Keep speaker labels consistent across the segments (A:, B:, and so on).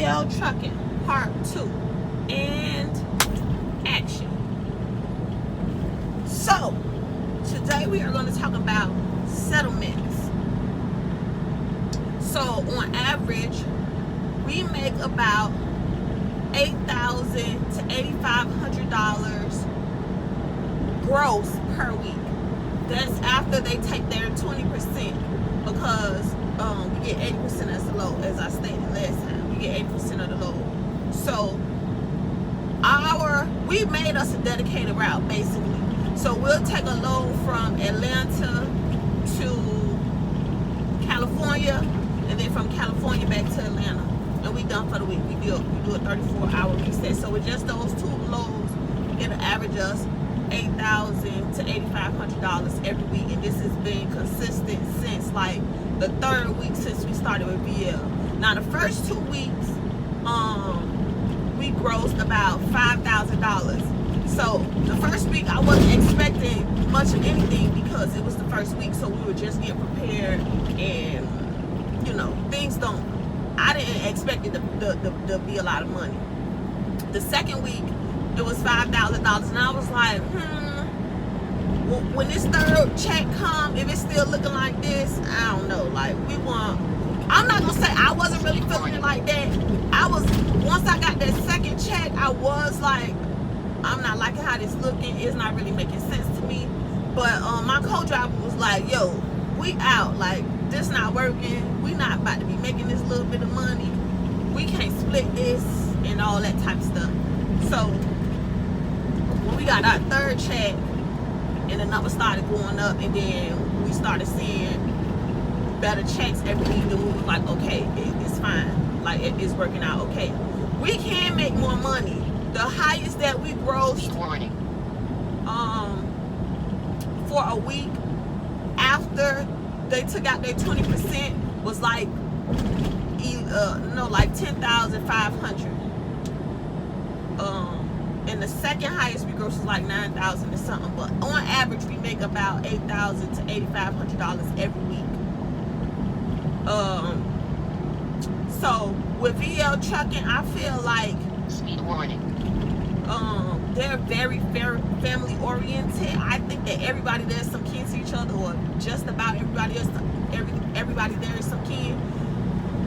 A: VL Trucking Part 2 and action. So today we are going to talk about settlements. So on average, we make about $8,000 to $8,500 gross per week. That's after they take their 20%, because we get 80% as the load, as I stated last time. We get 80% of the load. So we made us a dedicated route basically. So we'll take a load from Atlanta to California, and then from California back to Atlanta, and we done for the week. We do a 34-hour reset. So with just those two loads, it'll average us $8,000 to $8,500 every week, and this has been consistent since like the third week since we started with VL. Now the first 2 weeks, we grossed about $5,000. So the first week I wasn't expecting much of anything because it was the first week, so we were just getting prepared, and you know, I didn't expect it to be a lot of money. The second week it was $5,000, and I was like, when this third check come, if it's still looking like this, I don't know. Like, I'm not gonna say I wasn't really feeling it like that. Once I got that second check, I was like, I'm not liking how this looking. It's not really making sense to me. But my co-driver was like, yo, we out. Like, this not working. We not about to be making this little bit of money. We can't split this and all that type of stuff. So when we got our third check and the number started going up, and then we started seeing better checks every week, then we was like, okay, it's fine. Like, it's working out okay. We can make more money. The highest that we grossed for a week after they took out their 20% was like like 10,500. And the second highest we grossed was like 9,000 or something. But on average, we make about $8,000 to $8,500 every week. So with VL Trucking, I feel like
B: speed warning.
A: They're very family oriented. I think that everybody there's some kin to each other, or just about everybody else. Everybody there is some kin.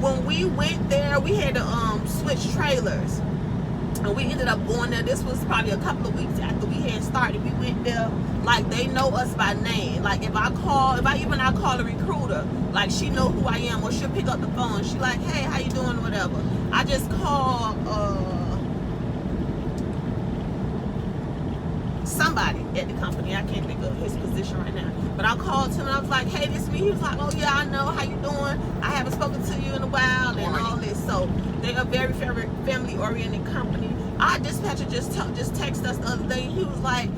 A: When we went there, we had to switch trailers, and we ended up going there. This was probably a couple of weeks after we had started. We went there, like, they know us by name. Like, if I call a recruiter, like, she know who I am, or she'll pick up the phone. She like, hey, how you doing, whatever. I just call somebody at the company. I can't think of his position right now, but I called him and I was like, hey, this is me. He was like, oh yeah, I know, how you doing? I haven't spoken to you in a while, and all this. So they're a very family oriented company. Our dispatcher just texted us the other day. He was like,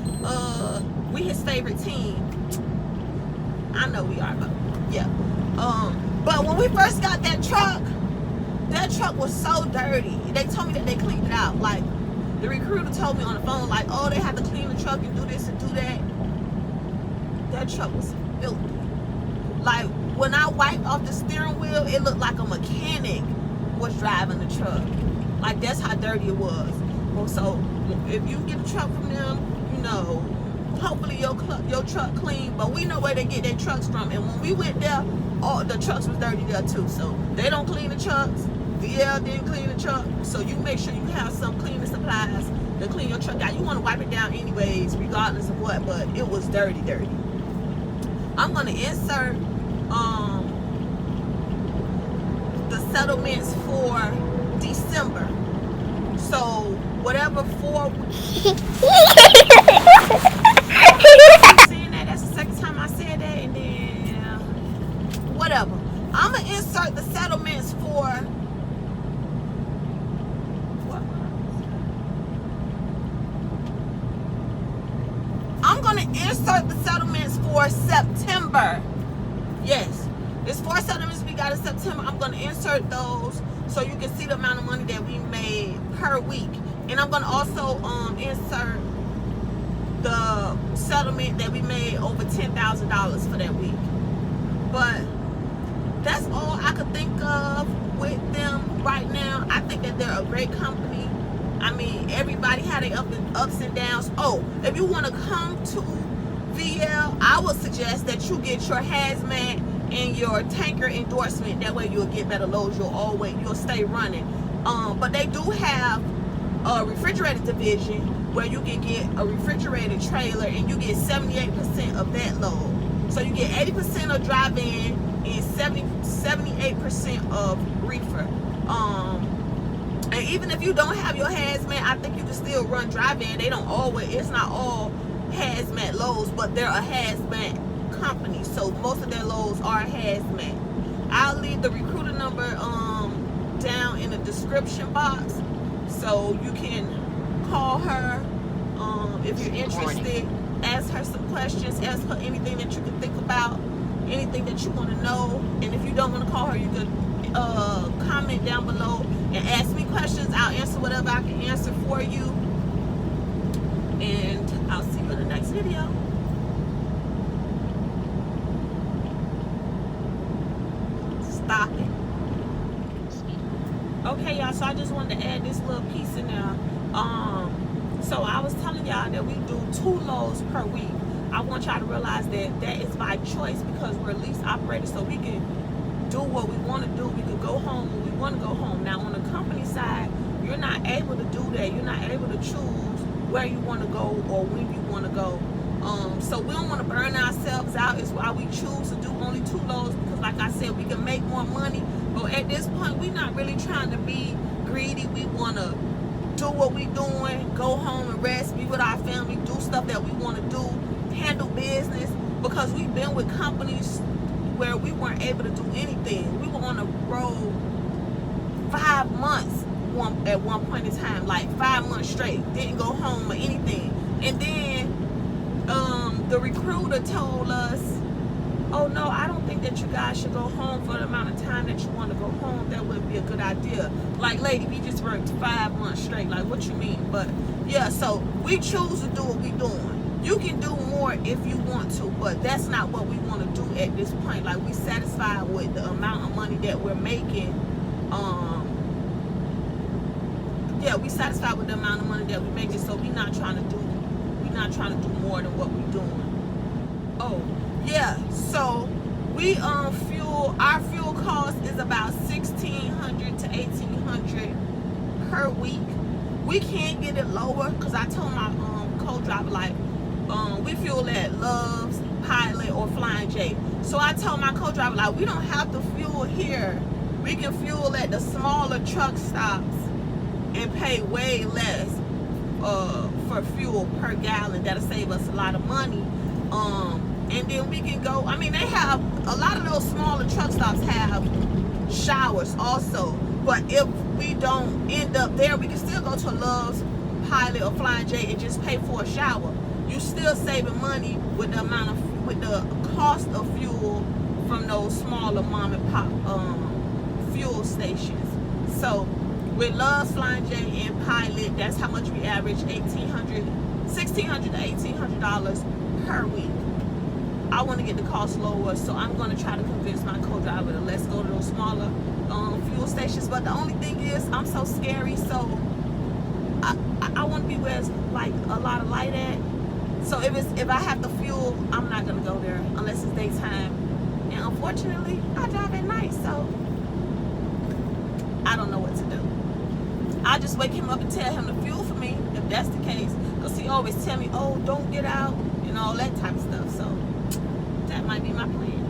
A: we his favorite team. I know we are, but yeah. But when we first got that truck was so dirty. They told me that they cleaned it out. Like, the recruiter told me on the phone, like, oh, they have to clean the truck and do this and do that. That truck was filthy. Like, when I wiped off the steering wheel, it looked like a mechanic was driving the truck. Like, that's how dirty it was. Well, so if you get a truck from them, you know, hopefully your truck clean. But we know where they get their trucks from. And when we went there, all the trucks was dirty there too. So they don't clean the trucks. VL didn't clean the truck. So you make sure you have some cleaning supplies to clean your truck out. You want to wipe it down anyways, regardless of what. But it was dirty. I'm gonna insert the settlements for December. So whatever saying that's the second time I said that, and then whatever. I'm gonna insert the settlements for what? I'm gonna insert the settlements for September. Yes, it's 4 settlements we got in September. I'm gonna insert those so you can see the amount of money that we made per week. And I'm gonna also insert the settlement that we made over $10,000 for that week. But that's all I could think of with them right now. I think that they're a great company. I mean, everybody had their ups and downs. Oh, if you want to come to VL, I would suggest that you get your hazmat and your tanker endorsement. That way you'll get better loads. You'll stay running. But they do have a refrigerated division where you can get a refrigerated trailer and you get 78% of that load. So you get 80% of drive-in and 78% of reefer. And even if you don't have your hazmat, I think you can still run drive-in. They don't always, it's not all hazmat loads, but they're a hazmat company, so most of their loads are hazmat. I'll leave the recruiter number down in the description box, so you can call her if you're interested. Ask her some questions, ask her anything that you can think about, anything that you want to know. And if you don't want to call her, you could comment down below and ask me questions. I'll answer whatever I can answer for you, and I'll see you in the next video. Stop it. Okay, y'all, so I just wanted to add this little piece in there. So I was telling y'all that we do 2 loads per week. I want y'all to realize that that is by choice because we're lease operators, so we can do what we want to do. We can go home when we want to go home. Now on the company side, you're not able to do that. You're not able to choose where you want to go or when you want to go. So we don't want to burn ourselves out. Is why we choose to do only 2 loads, because like I said, we can make more money. But at this point, we're not really trying to be greedy. We want to do what we're doing, go home and rest, be with our family, do stuff that we want to do, handle business, because we've been with companies where we weren't able to do anything. We were on the road 5 months at one point in time, like 5 months straight, didn't go home or anything. And then the recruiter told us, oh no, I don't think that you guys should go home for the amount of time that you want to go home. That wouldn't be a good idea. Like, lady, we just worked 5 months straight. Like, what you mean? But yeah, so we choose to do what we doing. You can do more if you want to, but that's not what we want to do at this point. Like, we satisfied with the amount of money that we're making. Yeah, we satisfied with the amount of money that we're making, so we're not trying to do more than what we're doing. Oh, yeah, so we our fuel cost is about $1,600 to $1,800 per week. We can't get it lower because I told my co-driver, like, we fuel at Love's, Pilot, or Flying J. So I told my co-driver, like, we don't have to fuel here. We can fuel at the smaller truck stops and pay way less for fuel per gallon. That'll save us a lot of money. And then we can go, I mean, they have, a lot of those smaller truck stops have showers also. But if we don't end up there, we can still go to Love's, Pilot, or Flying J and just pay for a shower. You're still saving money with the amount of, with the cost of fuel from those smaller mom and pop fuel stations. So with Love's, Flying J, and Pilot, that's how much we average, $1,600 to $1,800 per week. I want to get the cost lower, so I'm going to try to convince my co-driver to let's go to those smaller fuel stations. But the only thing is, I'm so scary, so I want to be where it's like a lot of light at. So if I have to fuel, I'm not going to go there unless it's daytime. And unfortunately, I drive at night, so I don't know what to do. I'll just wake him up and tell him to fuel for me, if that's the case. Because he always tell me, oh, don't get out, and all that type of stuff. So that might be my plan.